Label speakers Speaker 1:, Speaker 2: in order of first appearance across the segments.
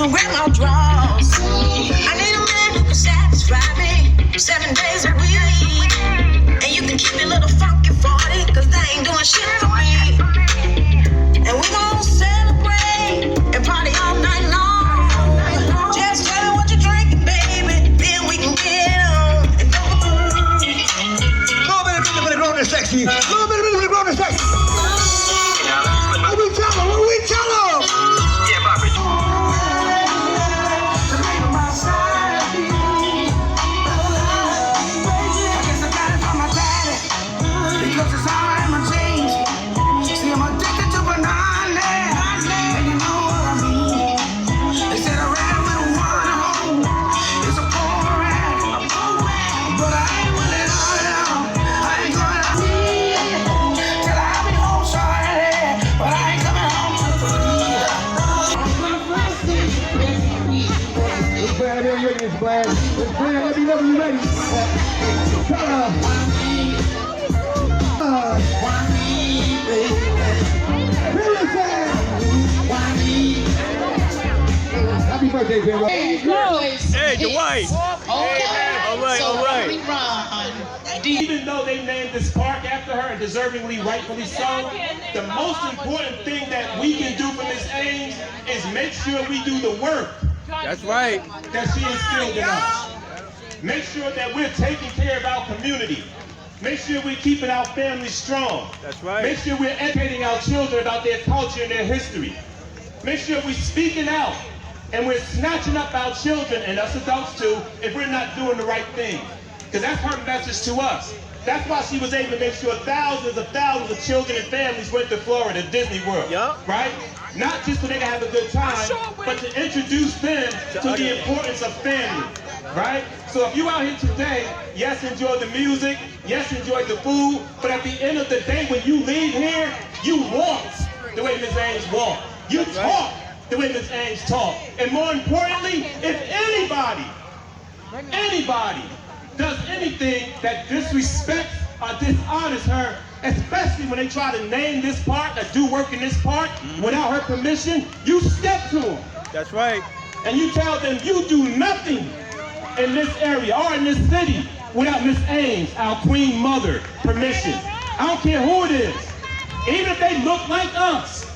Speaker 1: some grandma draws. I need a man who can satisfy me 7 days a week. And you can keep your little funky 40, cause they ain't doing shit for me. And we gon' celebrate and party all night long. Just tell me what you're drinking, baby, then we can get on. A little bit of the grown and sexy. A little bit of the grown and sexy. What we tell them? What we tell them? Yeah, Bobby. Let me know when you're ready. Happy birthday, Vera.
Speaker 2: Hey, Dwight.
Speaker 3: Okay.
Speaker 2: All right.
Speaker 4: Even though they named this park after her, and deservingly, rightfully so, the most important thing that we can do for Miss Ames is make sure we do the work.
Speaker 2: That's right.
Speaker 4: That she instilled in us. Make sure that we're taking care of our community. Make sure we're keeping our families strong.
Speaker 2: That's right.
Speaker 4: Make sure we're educating our children about their culture and their history. Make sure we're speaking out and we're snatching up our children, and us adults too, if we're not doing the right thing. Because that's her message to us. That's why she was able to make sure thousands of children and families went to Florida, Disney World.
Speaker 2: Yep.
Speaker 4: Right? Not just so they can have a good time, but to introduce them to the importance of family. Right? So if you out here today, yes, enjoy the music, yes, enjoy the food, but at the end of the day, when you leave here, you walk the way Miss Ames walked. You talk the way Miss Ames talked. And more importantly, if anybody does anything that disrespects or dishonors her, especially when they try to name this park or do work in this park without her permission, you step to them.
Speaker 2: That's right.
Speaker 4: And you tell them you do nothing in this area or in this city without Miss Ames, our Queen Mother, permission. I don't care who it is. Even if they look like us,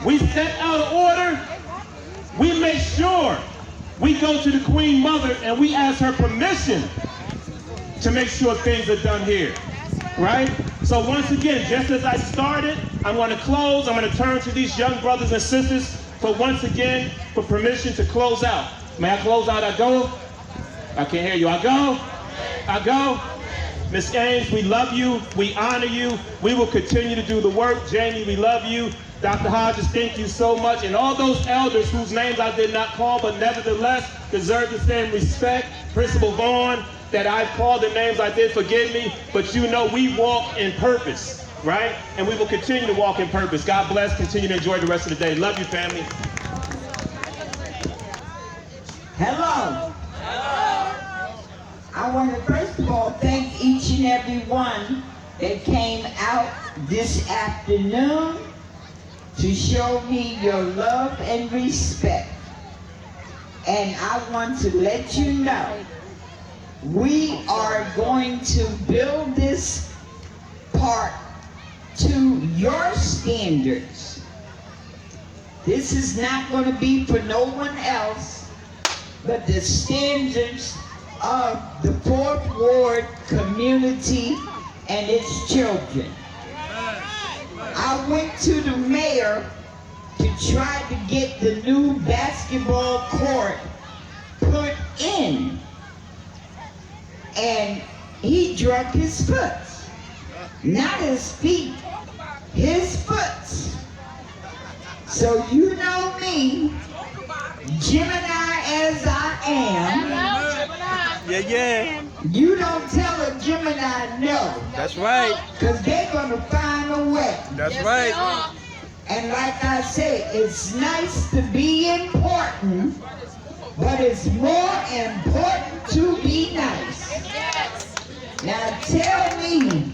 Speaker 4: we set out of order, we make sure we go to the Queen Mother and we ask her permission to make sure things are done here, right? So once again, just as I started, I'm going to close. I'm going to turn to these young brothers and sisters for once again for permission to close out. May I close out? I go? I can't hear you. I go? I go? Miss Ames, we love you. We honor you. We will continue to do the work. Jamie, we love you. Dr. Hodges, thank you so much. And all those elders whose names I did not call, but nevertheless deserve the same respect. Principal Vaughn, that I've called the names I did, forgive me. But you know we walk in purpose, right? And we will continue to walk in purpose. God bless. Continue to enjoy the rest of the day. Love you, family.
Speaker 5: Hello. I want to first of all thank each and every one that came out this afternoon to show me your love and respect. And I want to let you know, we are going to build this park to your standards. This is not going to be for no one else but the standards of the 4th Ward community and its children. I went to the mayor to try to get the new basketball court put in, and he drug his foot. Not his feet, his foot. So you know me, Gemini as I am.
Speaker 2: Yeah.
Speaker 5: You don't tell a Gemini no.
Speaker 2: That's right.
Speaker 5: Because they're going to find a way.
Speaker 2: That's right.
Speaker 5: And like I said, it's nice to be important, but it's more important to be nice. Now tell me,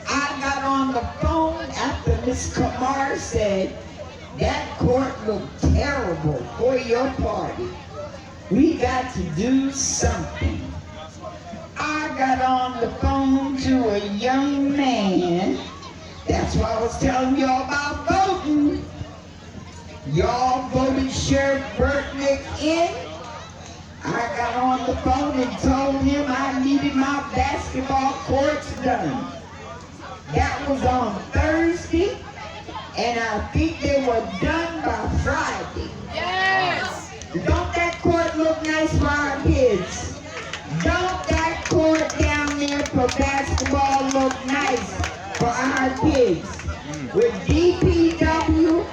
Speaker 5: I got on the phone after Miss Kamar said That court looked terrible for your party. We got to do something. I got on the phone to a young man. That's why I was telling y'all about voting. Y'all voted Sheriff Burtnick in. I got on the phone and told him I needed my basketball courts done. That was on Thursday, and I think they were done by Friday.
Speaker 3: Yes!
Speaker 5: Don't that court look nice for our kids? Don't that court down there for basketball look nice for our kids? With DPW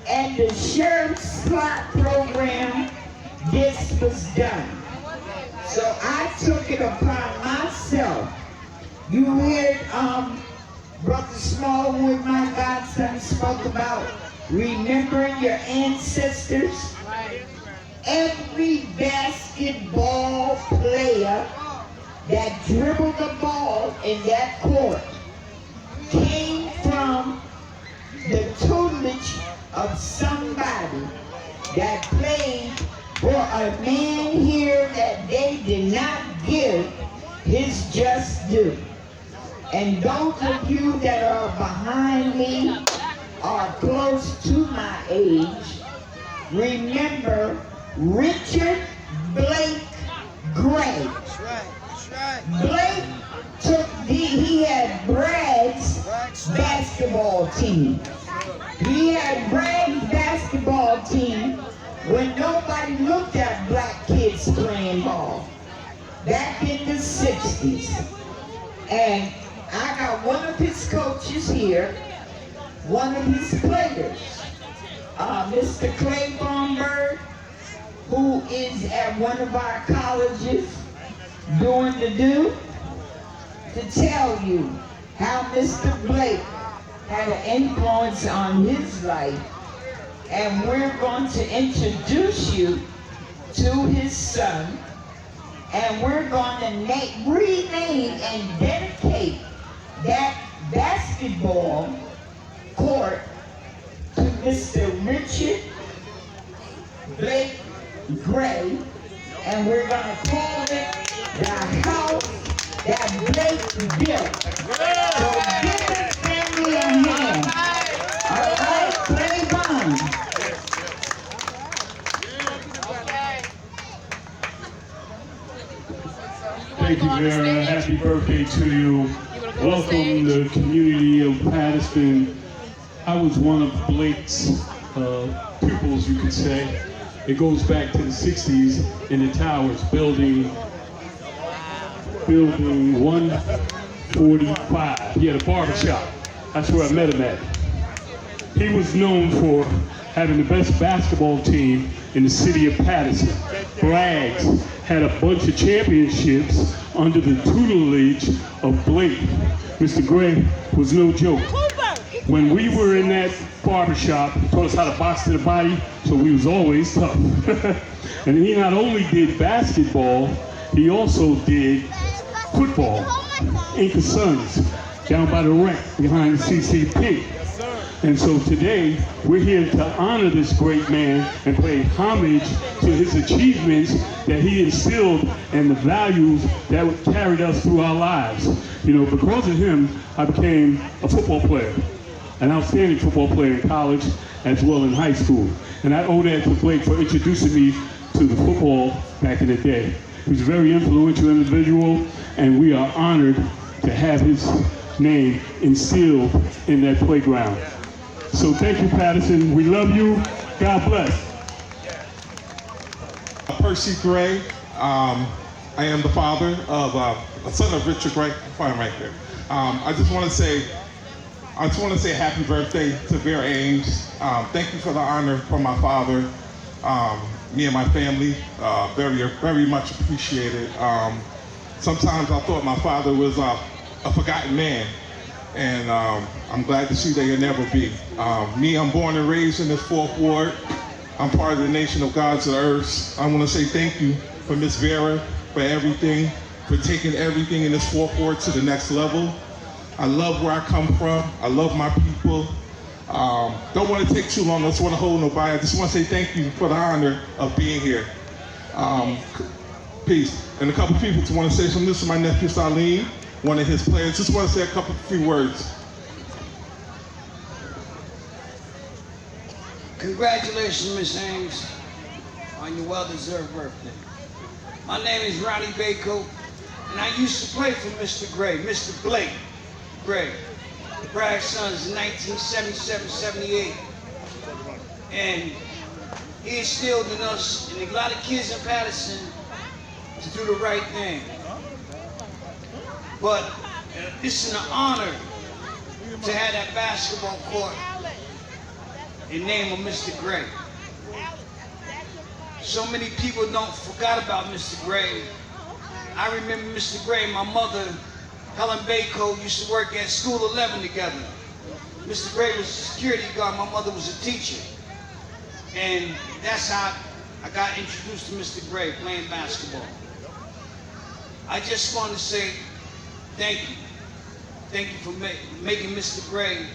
Speaker 5: and the Sheriff's Slot Program, this was done. So I took it upon myself. You heard Brother Smallwood, my godson, spoke about remembering your ancestors. Every basketball player that dribbled the ball in that court came from the tutelage of somebody that played for a man here that they did not give his just due. And those of you that are behind me are close to my age, remember Richard Blake Gray.
Speaker 3: That's right. That's right.
Speaker 5: Blake he had Brad's basketball team. He had Brad's basketball team when nobody looked at black kids playing ball. Back in the 60s. And I got one of his coaches here, one of his players, Mr. Clay Baumberg, who is at one of our colleges doing the do, to tell you how Mr. Blake had an influence on his life. And we're going to introduce you to his son, and we're going to rename and dedicate that basketball court to Mr. Richard Blake Gray, and we're going to call it the house that Blake built. So give his family a hand. All right, Clay Bond.
Speaker 4: Thank you, Vera. Happy birthday to you. Welcome the community of Paterson. I was one of Blake's pupils, you could say. It goes back to the 60s in the towers, building 145. He had a barbershop. That's where I met him at. He was known for having the best basketball team in the city of Paterson. Brags had a bunch of championships under the tutelage of Blake. Mr. Gray was no joke. When we were in that barbershop, he taught us how to box to the body, so we was always tough. And he not only did basketball, he also did football. Inca Sons, down by the rec, behind the CCP. And so today, we're here to honor this great man and pay homage to his achievements that he instilled and the values that carried us through our lives. You know, because of him, I became a football player, an outstanding football player in college as well in high school. And I owe that to Blake for introducing me to the football back in the day. He was a very influential individual, and we are honored to have his name instilled in that playground. So thank you, Paterson. We love you. God bless.
Speaker 6: Percy Gray. I am the father of a son of Richard Gray. Fine, right there. I just want to say happy birthday to Vera Ames. Thank you for the honor from my father. Me and my family, very much appreciated. Sometimes I thought my father was a forgotten man. And I'm glad to see that he'll never be. I'm born and raised in this 4th Ward. I'm part of the nation of God's earth. I want to say thank you for Miss Vera, for everything, for taking everything in this 4th Ward to the next level. I love where I come from. I love my people. Don't want to take too long. I just want to hold nobody. I just want to say thank you for the honor of being here. Peace. And a couple people just want to say something. This is my nephew Salim, one of his players. Just want to say a few words.
Speaker 3: Congratulations, Miss Ames, on your well-deserved birthday. My name is Ronnie Bako, and I used to play for Mr. Gray, Mr. Blake Gray, the Bragg Sons in 1977-78. And he instilled in us, and a lot of kids in Paterson, to do the right thing. But it's an honor to have that basketball court in name of Mr. Gray. So many people don't forgot about Mr. Gray. I remember Mr. Gray, my mother, Helen Bako, used to work at School 11 together. Mr. Gray was a security guard, my mother was a teacher. And that's how I got introduced to Mr. Gray, playing basketball. I just want to say thank you. Thank you for making Mr. Gray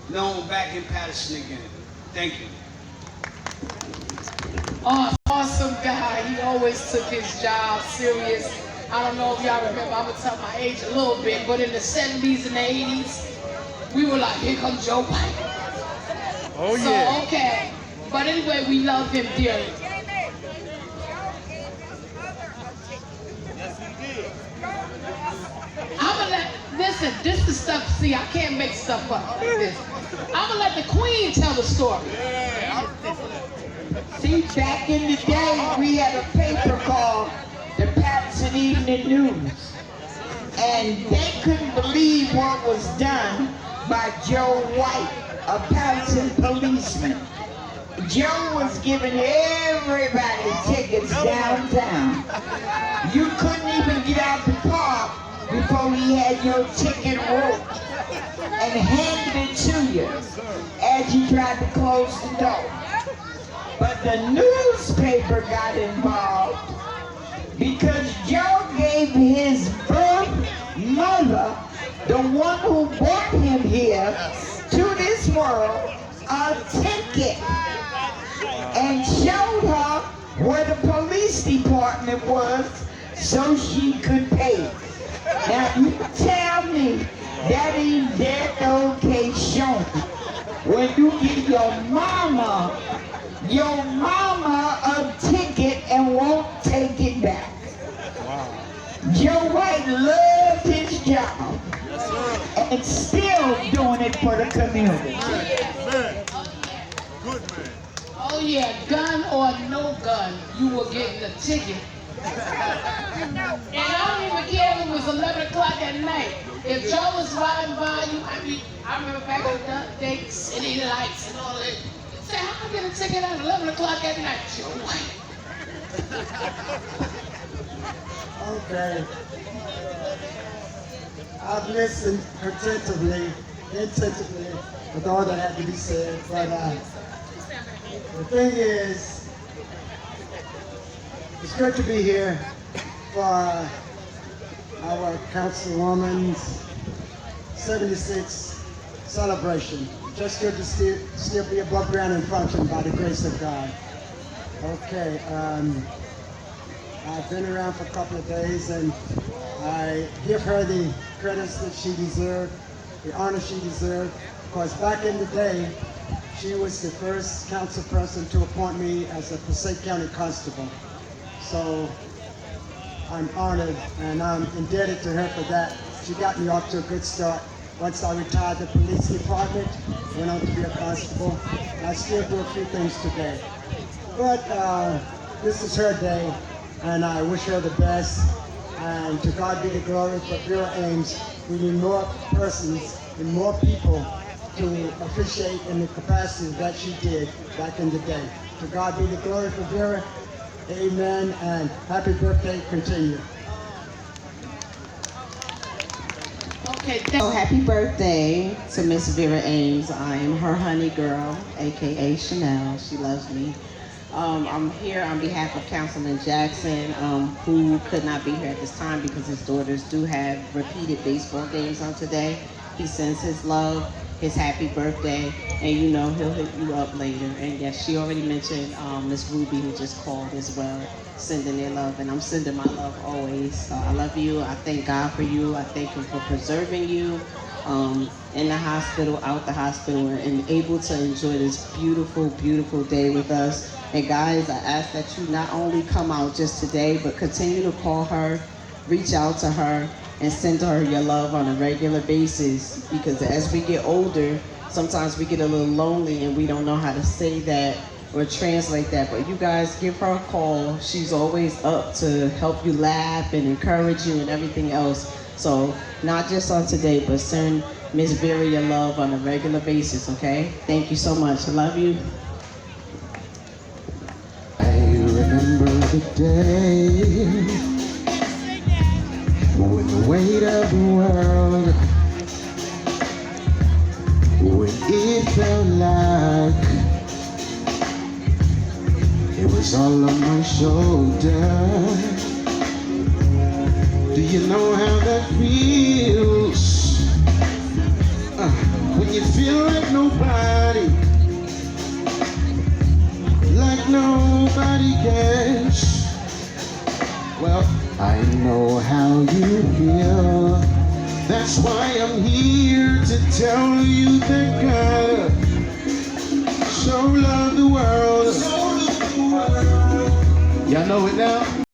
Speaker 3: known back in Paterson again. Thank you.
Speaker 7: Awesome guy. He always took his job serious. I don't know if y'all remember, I'm gonna tell my age a little bit, but in the 70s and the 80s, we were like, here comes Joe White.
Speaker 2: Oh yeah.
Speaker 7: So, okay. But anyway, we love him dearly. Listen, this is stuff, see, I can't make stuff up like this. I'm gonna let the Queen tell the story.
Speaker 5: See, back in the day, we had a paper called the Paterson Evening News. And they couldn't believe what was done by Joe White, a Paterson policeman. Joe was giving everybody tickets downtown. You couldn't even get out the car before he had your ticket wrote and handed it to you as you tried to close the door. But the newspaper got involved because Joe gave his birth mother, the one who brought him here to this world, a ticket and showed her where the police department was so she could pay. Now you tell me that ain't that okay shown when you give your mama a ticket and won't take it back. Wow. Joe White loved his job and still doing it for the community.
Speaker 7: Oh yeah, gun or no gun, you were getting a ticket. And I don't even care if it was 11 o'clock at night. If Joe was riding by you, I remember back in the day, city lights and all that. You say, how can I get a ticket at 11 o'clock at night? Joe White.
Speaker 8: Okay. I've listened attentively with all that had to be said, but the thing is, it's good to be here for our Councilwoman's 76 celebration. Just good to still be above ground and function by the grace of God. Okay, I've been around for a couple of days and I give her the credits that she deserved, the honor she deserved, because back in the day, she was the first council person to appoint me as a Passaic County Constable. So I'm honored and I'm indebted to her for that. She got me off to a good start. Once I retired the police department, went on to be a constable. I still do a few things today. But this is her day and I wish her the best. And to God be the glory for Vera Ames. We need more persons and more people to appreciate in the capacity that she did back in the day. To God be the glory for Vera. Amen, and happy birthday, continue.
Speaker 7: Okay,
Speaker 9: So happy birthday to Miss Vera Ames. I am her honey girl, AKA Chanel. She loves me. I'm here on behalf of Councilman Jackson, who could not be here at this time because his daughters do have repeated baseball games on today. He sends his love. his happy birthday, and you know he'll hit you up later. And yes, she already mentioned Miss Ruby, who just called as well, sending their love, and I'm sending my love always. So I love you. I thank God for you. I thank Him for preserving you in the hospital, out the hospital, and able to enjoy this beautiful, beautiful day with us. And guys, I ask that you not only come out just today, but continue to call her, reach out to her, and send her your love on a regular basis, because as we get older, sometimes we get a little lonely and we don't know how to say that or translate that. But you guys give her a call. She's always up to help you laugh and encourage you and everything else. So not just on today, but send Miss Vera your love on a regular basis, okay? Thank you so much. I love you.
Speaker 10: I remember the day when the weight of the world, when it felt like it was all on my shoulder. Do you know how that feels? When you feel like nobody cares. Well, I know how you feel. That's why I'm here to tell you that God so loved the world. Y'all know it now?